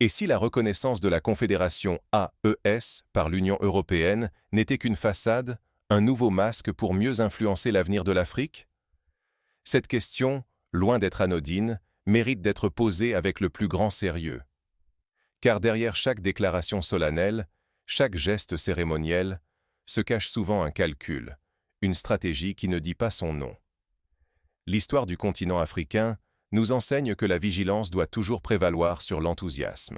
Et si la reconnaissance de la Confédération AES par l'Union européenne n'était qu'une façade, un nouveau masque pour mieux influencer l'avenir de l'Afrique? Cette question, loin d'être anodine, mérite d'être posée avec le plus grand sérieux. Car derrière chaque déclaration solennelle, chaque geste cérémoniel, se cache souvent un calcul, une stratégie qui ne dit pas son nom. L'histoire du continent africain nous enseigne que la vigilance doit toujours prévaloir sur l'enthousiasme.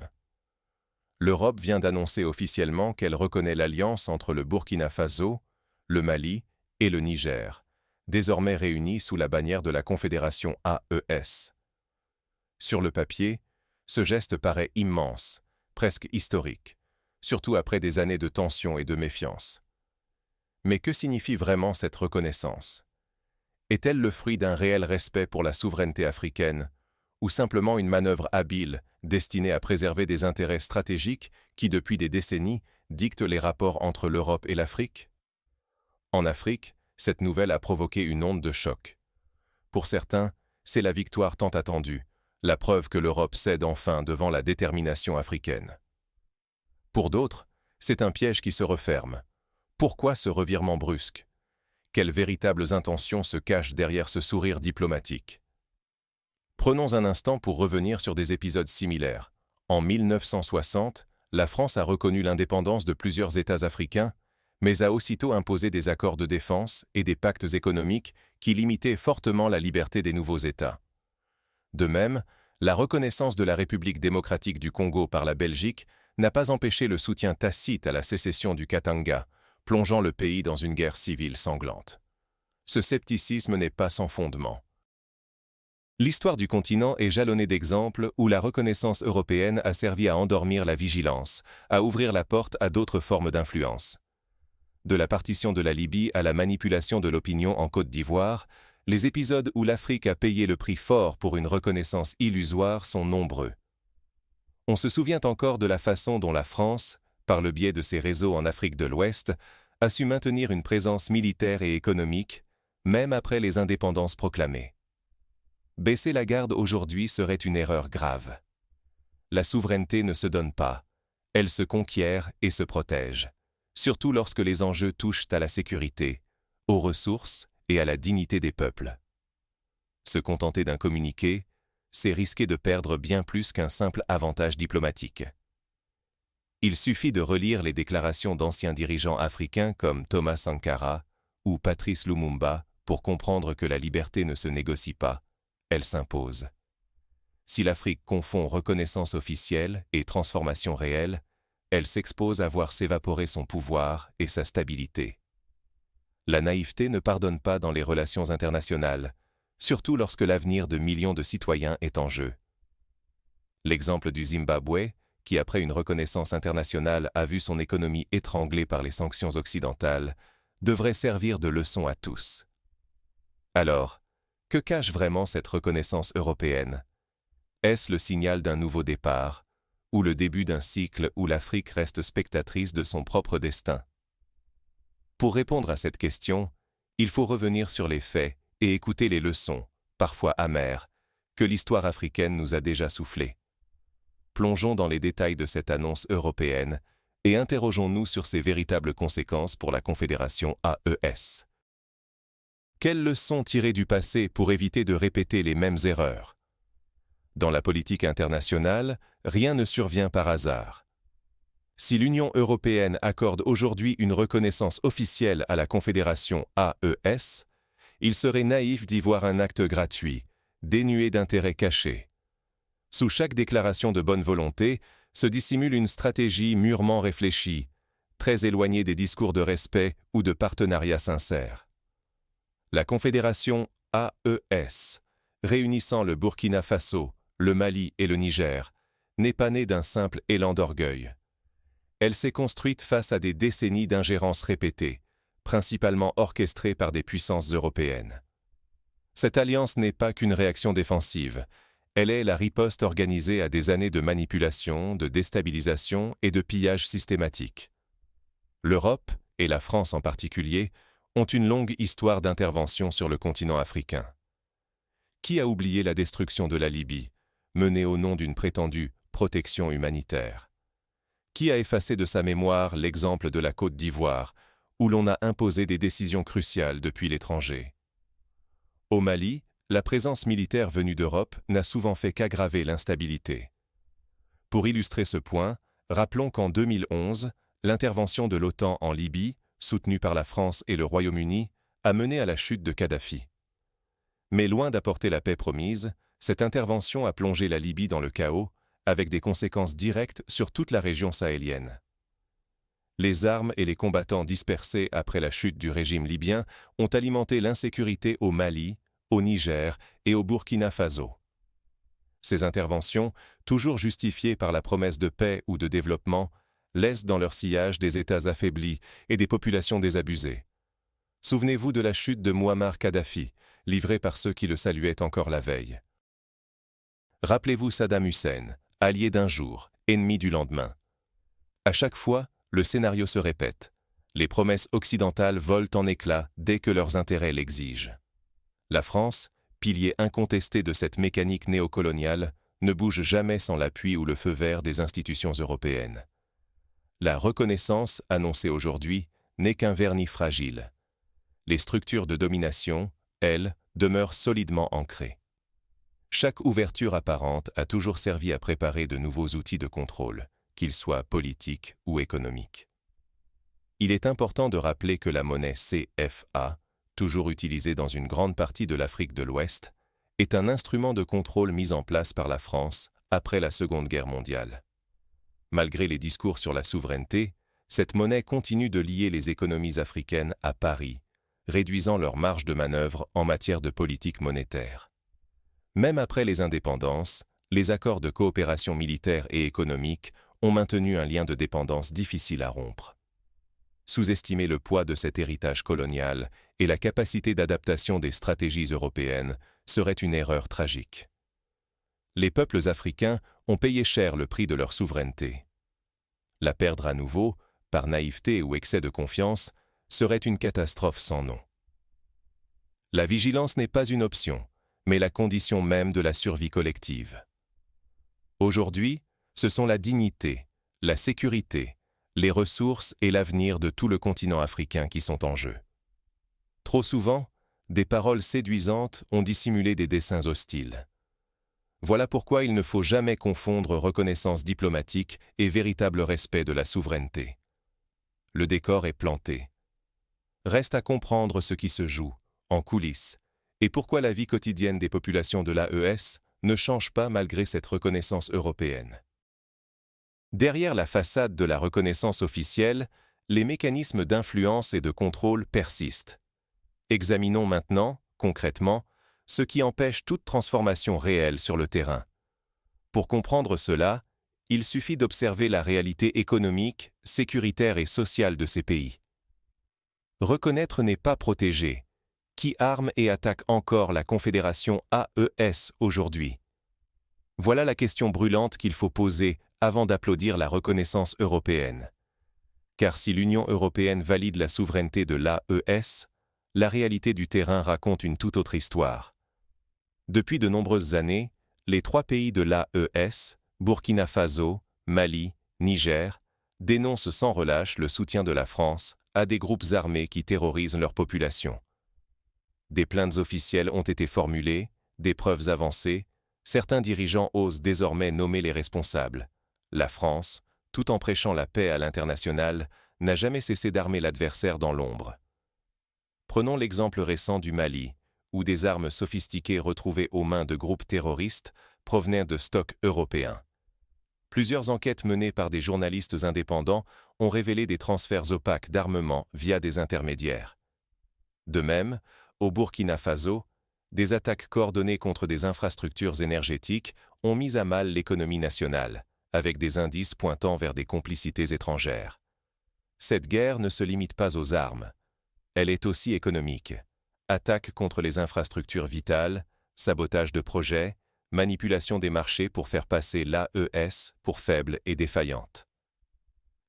L'Europe vient d'annoncer officiellement qu'elle reconnaît l'alliance entre le Burkina Faso, le Mali et le Niger, désormais réunis sous la bannière de la Confédération AES. Sur le papier, ce geste paraît immense, presque historique, surtout après des années de tension et de méfiance. Mais que signifie vraiment cette reconnaissance? Est-elle le fruit d'un réel respect pour la souveraineté africaine, ou simplement une manœuvre habile destinée à préserver des intérêts stratégiques qui, depuis des décennies, dictent les rapports entre l'Europe et l'Afrique? En Afrique, cette nouvelle a provoqué une onde de choc. Pour certains, c'est la victoire tant attendue, la preuve que l'Europe cède enfin devant la détermination africaine. Pour d'autres, c'est un piège qui se referme. Pourquoi ce revirement brusque? Quelles véritables intentions se cachent derrière ce sourire diplomatique? Prenons un instant pour revenir sur des épisodes similaires. En 1960, la France a reconnu l'indépendance de plusieurs États africains, mais a aussitôt imposé des accords de défense et des pactes économiques qui limitaient fortement la liberté des nouveaux États. De même, la reconnaissance de la République démocratique du Congo par la Belgique n'a pas empêché le soutien tacite à la sécession du Katanga, plongeant le pays dans une guerre civile sanglante. Ce scepticisme n'est pas sans fondement. L'histoire du continent est jalonnée d'exemples où la reconnaissance européenne a servi à endormir la vigilance, à ouvrir la porte à d'autres formes d'influence. De la partition de la Libye à la manipulation de l'opinion en Côte d'Ivoire, les épisodes où l'Afrique a payé le prix fort pour une reconnaissance illusoire sont nombreux. On se souvient encore de la façon dont la France, par le biais de ses réseaux en Afrique de l'Ouest, a su maintenir une présence militaire et économique, même après les indépendances proclamées. Baisser la garde aujourd'hui serait une erreur grave. La souveraineté ne se donne pas, elle se conquiert et se protège, surtout lorsque les enjeux touchent à la sécurité, aux ressources et à la dignité des peuples. Se contenter d'un communiqué, c'est risquer de perdre bien plus qu'un simple avantage diplomatique. Il suffit de relire les déclarations d'anciens dirigeants africains comme Thomas Sankara ou Patrice Lumumba pour comprendre que la liberté ne se négocie pas, elle s'impose. Si l'Afrique confond reconnaissance officielle et transformation réelle, elle s'expose à voir s'évaporer son pouvoir et sa stabilité. La naïveté ne pardonne pas dans les relations internationales, surtout lorsque l'avenir de millions de citoyens est en jeu. L'exemple du Zimbabwe, qui après une reconnaissance internationale a vu son économie étranglée par les sanctions occidentales, devrait servir de leçon à tous. Alors, que cache vraiment cette reconnaissance européenne? Est-ce le signal d'un nouveau départ, ou le début d'un cycle où l'Afrique reste spectatrice de son propre destin? Pour répondre à cette question, il faut revenir sur les faits et écouter les leçons, parfois amères, que l'histoire africaine nous a déjà soufflées. Plongeons dans les détails de cette annonce européenne et interrogeons-nous sur ses véritables conséquences pour la Confédération AES. Quelles leçons tirer du passé pour éviter de répéter les mêmes erreurs? Dans la politique internationale, rien ne survient par hasard. Si l'Union européenne accorde aujourd'hui une reconnaissance officielle à la Confédération AES, il serait naïf d'y voir un acte gratuit, dénué d'intérêt caché. Sous chaque déclaration de bonne volonté se dissimule une stratégie mûrement réfléchie, très éloignée des discours de respect ou de partenariat sincère. La Confédération AES, réunissant le Burkina Faso, le Mali et le Niger, n'est pas née d'un simple élan d'orgueil. Elle s'est construite face à des décennies d'ingérences répétées, principalement orchestrées par des puissances européennes. Cette alliance n'est pas qu'une réaction défensive, elle est la riposte organisée à des années de manipulation, de déstabilisation et de pillage systématique. L'Europe, et la France en particulier, ont une longue histoire d'intervention sur le continent africain. Qui a oublié la destruction de la Libye, menée au nom d'une prétendue protection humanitaire. Qui a effacé de sa mémoire l'exemple de la Côte d'Ivoire, où l'on a imposé des décisions cruciales depuis l'étranger? Au Mali, la présence militaire venue d'Europe n'a souvent fait qu'aggraver l'instabilité. Pour illustrer ce point, rappelons qu'en 2011, l'intervention de l'OTAN en Libye, soutenue par la France et le Royaume-Uni, a mené à la chute de Kadhafi. Mais loin d'apporter la paix promise, cette intervention a plongé la Libye dans le chaos, avec des conséquences directes sur toute la région sahélienne. Les armes et les combattants dispersés après la chute du régime libyen ont alimenté l'insécurité au Mali, au Niger et au Burkina Faso. Ces interventions, toujours justifiées par la promesse de paix ou de développement, laissent dans leur sillage des États affaiblis et des populations désabusées. Souvenez-vous de la chute de Mouammar Kadhafi, livrée par ceux qui le saluaient encore la veille. Rappelez-vous Saddam Hussein, allié d'un jour, ennemi du lendemain. À chaque fois, le scénario se répète. Les promesses occidentales volent en éclats dès que leurs intérêts l'exigent. La France, pilier incontesté de cette mécanique néocoloniale, ne bouge jamais sans l'appui ou le feu vert des institutions européennes. La reconnaissance, annoncée aujourd'hui, n'est qu'un vernis fragile. Les structures de domination, elles, demeurent solidement ancrées. Chaque ouverture apparente a toujours servi à préparer de nouveaux outils de contrôle, qu'ils soient politiques ou économiques. Il est important de rappeler que la monnaie CFA, toujours utilisée dans une grande partie de l'Afrique de l'Ouest, est un instrument de contrôle mis en place par la France après la Seconde Guerre mondiale. Malgré les discours sur la souveraineté, cette monnaie continue de lier les économies africaines à Paris, réduisant leur marge de manœuvre en matière de politique monétaire. Même après les indépendances, les accords de coopération militaire et économique ont maintenu un lien de dépendance difficile à rompre. Sous-estimer le poids de cet héritage colonial et la capacité d'adaptation des stratégies européennes serait une erreur tragique. Les peuples africains ont payé cher le prix de leur souveraineté. La perdre à nouveau, par naïveté ou excès de confiance, serait une catastrophe sans nom. La vigilance n'est pas une option, mais la condition même de la survie collective. Aujourd'hui, ce sont la dignité, la sécurité, les ressources et l'avenir de tout le continent africain qui sont en jeu. Trop souvent, des paroles séduisantes ont dissimulé des desseins hostiles. Voilà pourquoi il ne faut jamais confondre reconnaissance diplomatique et véritable respect de la souveraineté. Le décor est planté. Reste à comprendre ce qui se joue, en coulisses, et pourquoi la vie quotidienne des populations de l'AES ne change pas malgré cette reconnaissance européenne. Derrière la façade de la reconnaissance officielle, les mécanismes d'influence et de contrôle persistent. Examinons maintenant, concrètement, ce qui empêche toute transformation réelle sur le terrain. Pour comprendre cela, il suffit d'observer la réalité économique, sécuritaire et sociale de ces pays. Reconnaître n'est pas protéger. Qui arme et attaque encore la Confédération AES aujourd'hui? Voilà la question brûlante qu'il faut poser avant d'applaudir la reconnaissance européenne. Car si l'Union européenne valide la souveraineté de l'AES, la réalité du terrain raconte une toute autre histoire. Depuis de nombreuses années, les 3 pays de l'AES, Burkina Faso, Mali, Niger, dénoncent sans relâche le soutien de la France à des groupes armés qui terrorisent leur population. Des plaintes officielles ont été formulées, des preuves avancées, certains dirigeants osent désormais nommer les responsables. La France, tout en prêchant la paix à l'international, n'a jamais cessé d'armer l'adversaire dans l'ombre. Prenons l'exemple récent du Mali, où des armes sophistiquées retrouvées aux mains de groupes terroristes provenaient de stocks européens. Plusieurs enquêtes menées par des journalistes indépendants ont révélé des transferts opaques d'armement via des intermédiaires. De même, au Burkina Faso, des attaques coordonnées contre des infrastructures énergétiques ont mis à mal l'économie nationale, avec des indices pointant vers des complicités étrangères. Cette guerre ne se limite pas aux armes. Elle est aussi économique. Attaques contre les infrastructures vitales, sabotage de projets, manipulation des marchés pour faire passer l'AES pour faible et défaillante.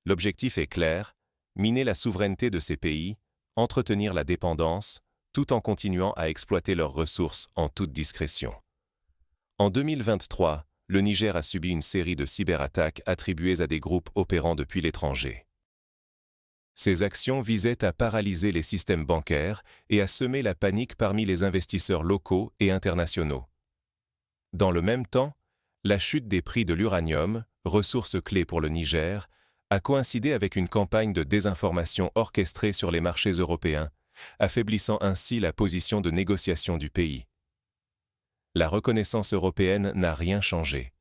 L'objectif est clair, miner la souveraineté de ces pays, entretenir la dépendance, tout en continuant à exploiter leurs ressources en toute discrétion. En 2023, le Niger a subi une série de cyberattaques attribuées à des groupes opérant depuis l'étranger. Ces actions visaient à paralyser les systèmes bancaires et à semer la panique parmi les investisseurs locaux et internationaux. Dans le même temps, la chute des prix de l'uranium, ressource clé pour le Niger, a coïncidé avec une campagne de désinformation orchestrée sur les marchés européens, affaiblissant ainsi la position de négociation du pays. La reconnaissance européenne n'a rien changé.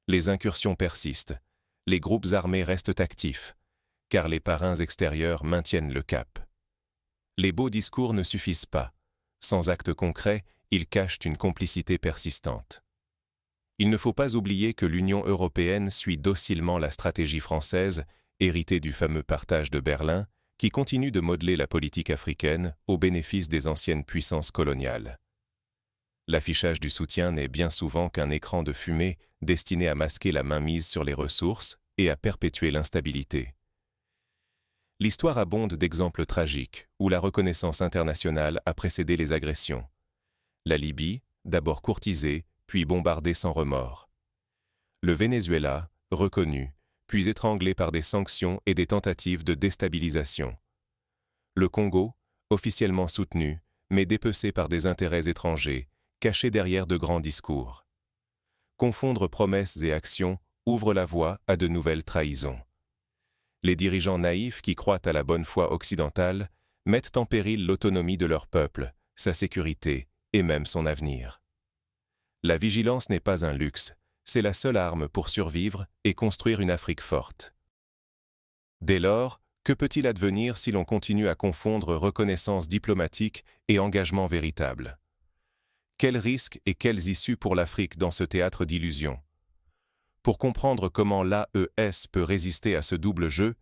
Les incursions persistent, les groupes armés restent actifs, car les parrains extérieurs maintiennent le cap. Les beaux discours ne suffisent pas. Sans actes concrets, ils cachent une complicité persistante. Il ne faut pas oublier que l'Union européenne suit docilement la stratégie française, héritée du fameux partage de Berlin, qui continue de modeler la politique africaine au bénéfice des anciennes puissances coloniales. L'affichage du soutien n'est bien souvent qu'un écran de fumée destiné à masquer la mainmise sur les ressources et à perpétuer l'instabilité. L'histoire abonde d'exemples tragiques où la reconnaissance internationale a précédé les agressions. La Libye, d'abord courtisée, puis bombardée sans remords. Le Venezuela, reconnu, puis étranglé par des sanctions et des tentatives de déstabilisation. Le Congo, officiellement soutenu, mais dépecé par des intérêts étrangers, caché derrière de grands discours. Confondre promesses et actions ouvre la voie à de nouvelles trahisons. Les dirigeants naïfs qui croient à la bonne foi occidentale mettent en péril l'autonomie de leur peuple, sa sécurité et même son avenir. La vigilance n'est pas un luxe, c'est la seule arme pour survivre et construire une Afrique forte. Dès lors, que peut-il advenir si l'on continue à confondre reconnaissance diplomatique et engagement véritable? Quels risques et quelles issues pour l'Afrique dans ce théâtre d'illusions? Pour comprendre comment l'AES peut résister à ce double jeu,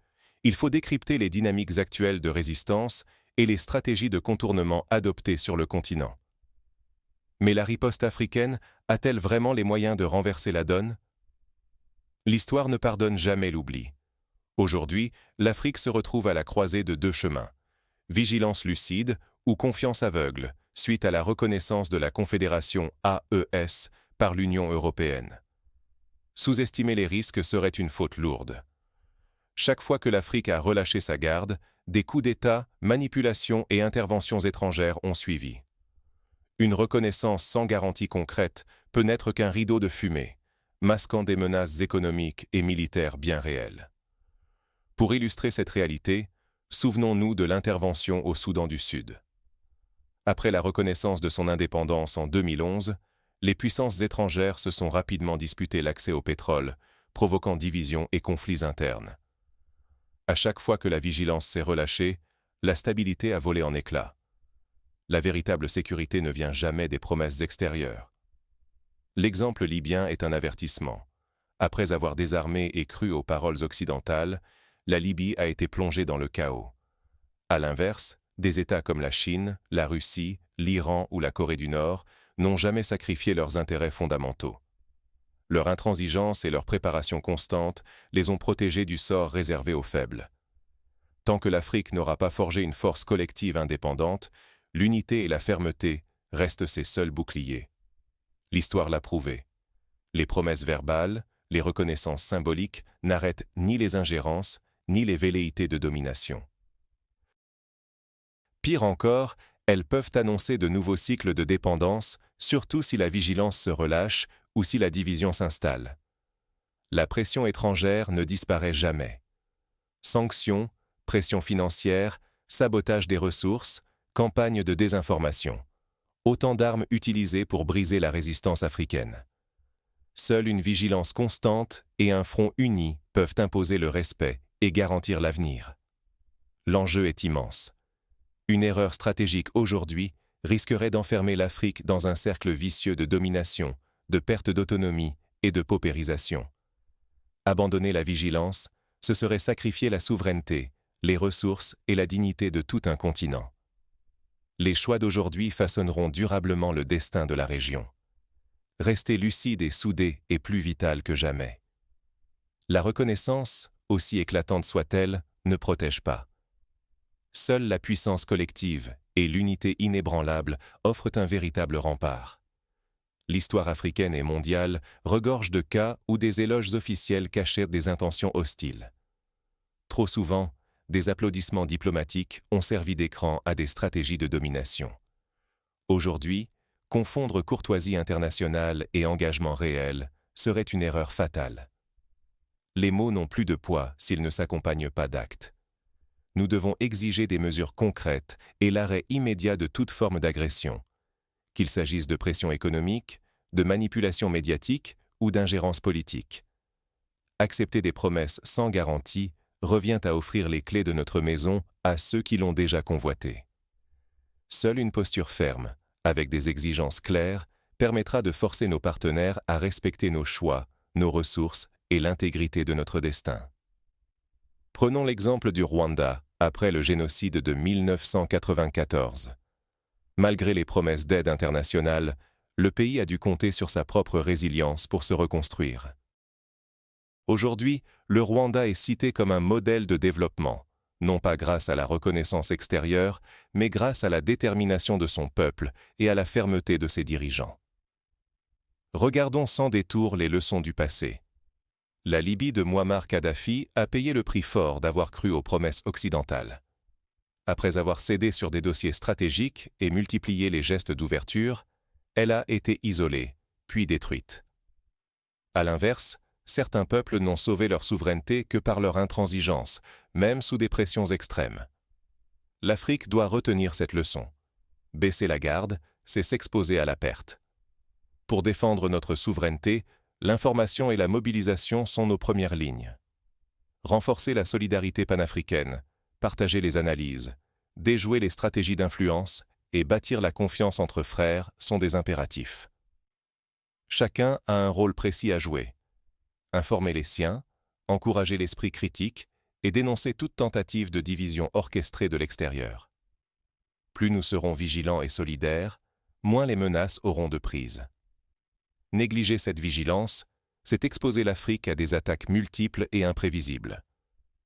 il faut décrypter les dynamiques actuelles de résistance et les stratégies de contournement adoptées sur le continent. Mais la riposte africaine a-t-elle vraiment les moyens de renverser la donne? L'histoire ne pardonne jamais l'oubli. Aujourd'hui, l'Afrique se retrouve à la croisée de deux chemins. Vigilance lucide ou confiance aveugle, suite à la reconnaissance de la Confédération AES par l'Union européenne. Sous-estimer les risques serait une faute lourde. Chaque fois que l'Afrique a relâché sa garde, des coups d'État, manipulations et interventions étrangères ont suivi. Une reconnaissance sans garantie concrète peut n'être qu'un rideau de fumée, masquant des menaces économiques et militaires bien réelles. Pour illustrer cette réalité, souvenons-nous de l'intervention au Soudan du Sud. Après la reconnaissance de son indépendance en 2011, les puissances étrangères se sont rapidement disputé l'accès au pétrole, provoquant divisions et conflits internes. À chaque fois que la vigilance s'est relâchée, la stabilité a volé en éclats. La véritable sécurité ne vient jamais des promesses extérieures. L'exemple libyen est un avertissement. Après avoir désarmé et cru aux paroles occidentales, la Libye a été plongée dans le chaos. À l'inverse, des États comme la Chine, la Russie, l'Iran ou la Corée du Nord n'ont jamais sacrifié leurs intérêts fondamentaux. Leur intransigeance et leur préparation constante les ont protégés du sort réservé aux faibles. Tant que l'Afrique n'aura pas forgé une force collective indépendante, l'unité et la fermeté restent ses seuls boucliers. L'histoire l'a prouvé. Les promesses verbales, les reconnaissances symboliques n'arrêtent ni les ingérences, ni les velléités de domination. Pire encore, elles peuvent annoncer de nouveaux cycles de dépendance, surtout si la vigilance se relâche ou si la division s'installe. La pression étrangère ne disparaît jamais. Sanctions, pression financière, sabotage des ressources, campagne de désinformation. Autant d'armes utilisées pour briser la résistance africaine. Seule une vigilance constante et un front uni peuvent imposer le respect et garantir l'avenir. L'enjeu est immense. Une erreur stratégique aujourd'hui risquerait d'enfermer l'Afrique dans un cercle vicieux de domination, de perte d'autonomie et de paupérisation. Abandonner la vigilance, ce serait sacrifier la souveraineté, les ressources et la dignité de tout un continent. Les choix d'aujourd'hui façonneront durablement le destin de la région. Rester lucide et soudé est plus vital que jamais. La reconnaissance, aussi éclatante soit-elle, ne protège pas. Seule la puissance collective et l'unité inébranlable offrent un véritable rempart. L'histoire africaine et mondiale regorge de cas où des éloges officiels cachaient des intentions hostiles. Trop souvent, des applaudissements diplomatiques ont servi d'écran à des stratégies de domination. Aujourd'hui, confondre courtoisie internationale et engagement réel serait une erreur fatale. Les mots n'ont plus de poids s'ils ne s'accompagnent pas d'actes. Nous devons exiger des mesures concrètes et l'arrêt immédiat de toute forme d'agression, qu'il s'agisse de pression économique, de manipulation médiatique ou d'ingérence politique. Accepter des promesses sans garantie revient à offrir les clés de notre maison à ceux qui l'ont déjà convoitée. Seule une posture ferme, avec des exigences claires, permettra de forcer nos partenaires à respecter nos choix, nos ressources et l'intégrité de notre destin. Prenons l'exemple du Rwanda, après le génocide de 1994. Malgré les promesses d'aide internationale, le pays a dû compter sur sa propre résilience pour se reconstruire. Aujourd'hui, le Rwanda est cité comme un modèle de développement, non pas grâce à la reconnaissance extérieure, mais grâce à la détermination de son peuple et à la fermeté de ses dirigeants. Regardons sans détour les leçons du passé. La Libye de Mouammar Kadhafi a payé le prix fort d'avoir cru aux promesses occidentales. Après avoir cédé sur des dossiers stratégiques et multiplié les gestes d'ouverture, elle a été isolée, puis détruite. À l'inverse, certains peuples n'ont sauvé leur souveraineté que par leur intransigeance, même sous des pressions extrêmes. L'Afrique doit retenir cette leçon. Baisser la garde, c'est s'exposer à la perte. Pour défendre notre souveraineté, l'information et la mobilisation sont nos premières lignes. Renforcer la solidarité panafricaine, partager les analyses, déjouer les stratégies d'influence et bâtir la confiance entre frères sont des impératifs. Chacun a un rôle précis à jouer. Informer les siens, encourager l'esprit critique et dénoncer toute tentative de division orchestrée de l'extérieur. Plus nous serons vigilants et solidaires, moins les menaces auront de prise. Négliger cette vigilance, c'est exposer l'Afrique à des attaques multiples et imprévisibles.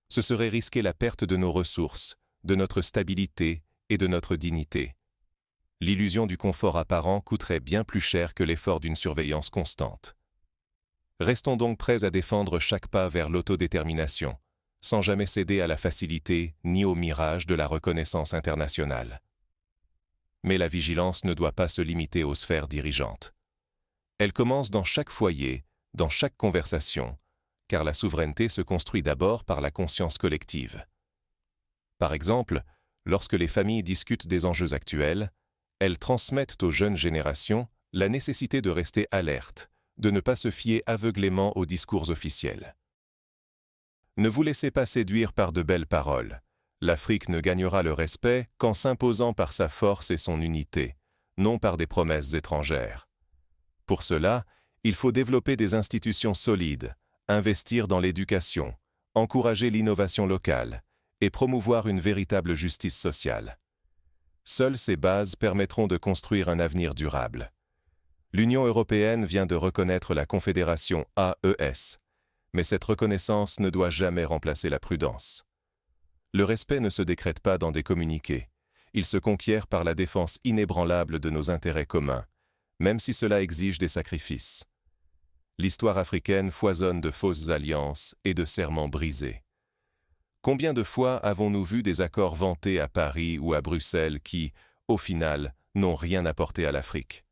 Ce serait risquer la perte de nos ressources, de notre stabilité et de notre dignité. L'illusion du confort apparent coûterait bien plus cher que l'effort d'une surveillance constante. Restons donc prêts à défendre chaque pas vers l'autodétermination, sans jamais céder à la facilité ni au mirage de la reconnaissance internationale. Mais la vigilance ne doit pas se limiter aux sphères dirigeantes. Elle commence dans chaque foyer, dans chaque conversation, car la souveraineté se construit d'abord par la conscience collective. Par exemple, lorsque les familles discutent des enjeux actuels, elles transmettent aux jeunes générations la nécessité de rester alertes, de ne pas se fier aveuglément aux discours officiels. Ne vous laissez pas séduire par de belles paroles. L'Afrique ne gagnera le respect qu'en s'imposant par sa force et son unité, non par des promesses étrangères. Pour cela, il faut développer des institutions solides, investir dans l'éducation, encourager l'innovation locale et promouvoir une véritable justice sociale. Seules ces bases permettront de construire un avenir durable. L'Union européenne vient de reconnaître la Confédération AES, mais cette reconnaissance ne doit jamais remplacer la prudence. Le respect ne se décrète pas dans des communiqués, il se conquiert par la défense inébranlable de nos intérêts communs, même si cela exige des sacrifices. L'histoire africaine foisonne de fausses alliances et de serments brisés. Combien de fois avons-nous vu des accords vantés à Paris ou à Bruxelles qui, au final, n'ont rien apporté à l'Afrique?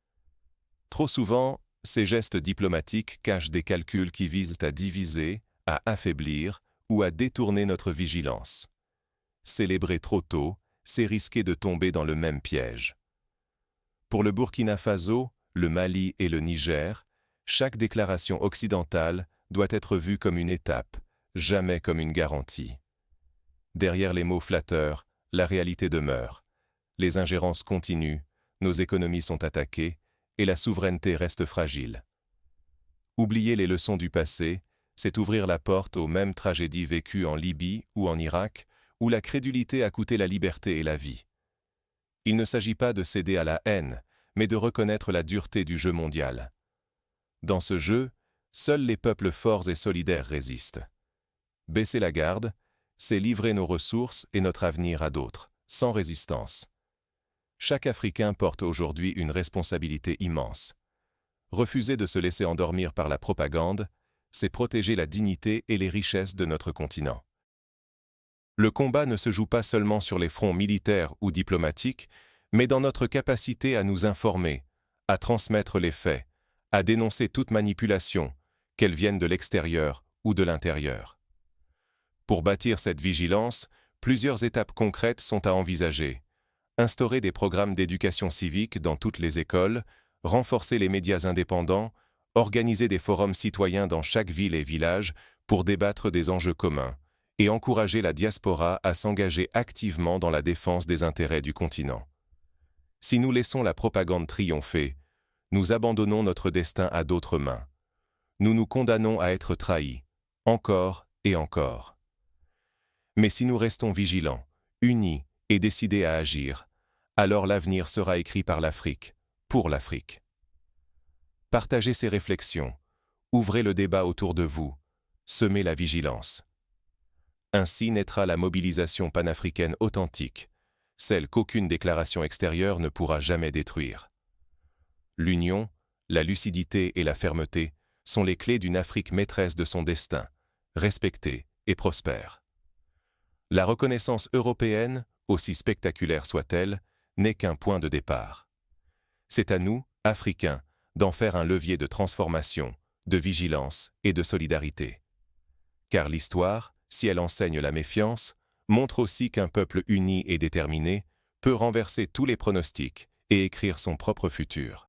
Trop souvent, ces gestes diplomatiques cachent des calculs qui visent à diviser, à affaiblir ou à détourner notre vigilance. Célébrer trop tôt, c'est risquer de tomber dans le même piège. Pour le Burkina Faso, le Mali et le Niger, chaque déclaration occidentale doit être vue comme une étape, jamais comme une garantie. Derrière les mots flatteurs, la réalité demeure. Les ingérences continuent, nos économies sont attaquées et la souveraineté reste fragile. Oublier les leçons du passé, c'est ouvrir la porte aux mêmes tragédies vécues en Libye ou en Irak, où la crédulité a coûté la liberté et la vie. Il ne s'agit pas de céder à la haine, mais de reconnaître la dureté du jeu mondial. Dans ce jeu, seuls les peuples forts et solidaires résistent. Baisser la garde, c'est livrer nos ressources et notre avenir à d'autres, sans résistance. Chaque Africain porte aujourd'hui une responsabilité immense. Refuser de se laisser endormir par la propagande, c'est protéger la dignité et les richesses de notre continent. Le combat ne se joue pas seulement sur les fronts militaires ou diplomatiques, mais dans notre capacité à nous informer, à transmettre les faits, à dénoncer toute manipulation, qu'elle vienne de l'extérieur ou de l'intérieur. Pour bâtir cette vigilance, plusieurs étapes concrètes sont à envisager. Instaurer des programmes d'éducation civique dans toutes les écoles, renforcer les médias indépendants, organiser des forums citoyens dans chaque ville et village pour débattre des enjeux communs, et encourager la diaspora à s'engager activement dans la défense des intérêts du continent. Si nous laissons la propagande triompher, nous abandonnons notre destin à d'autres mains. Nous nous condamnons à être trahis, encore et encore. Mais si nous restons vigilants, unis et décidés à agir, alors l'avenir sera écrit par l'Afrique, pour l'Afrique. Partagez ces réflexions, ouvrez le débat autour de vous, semez la vigilance. Ainsi naîtra la mobilisation panafricaine authentique, celle qu'aucune déclaration extérieure ne pourra jamais détruire. L'union, la lucidité et la fermeté sont les clés d'une Afrique maîtresse de son destin, respectée et prospère. La reconnaissance européenne, aussi spectaculaire soit-elle, n'est qu'un point de départ. C'est à nous, Africains, d'en faire un levier de transformation, de vigilance et de solidarité. Car l'histoire, si elle enseigne la méfiance, montre aussi qu'un peuple uni et déterminé peut renverser tous les pronostics et écrire son propre futur.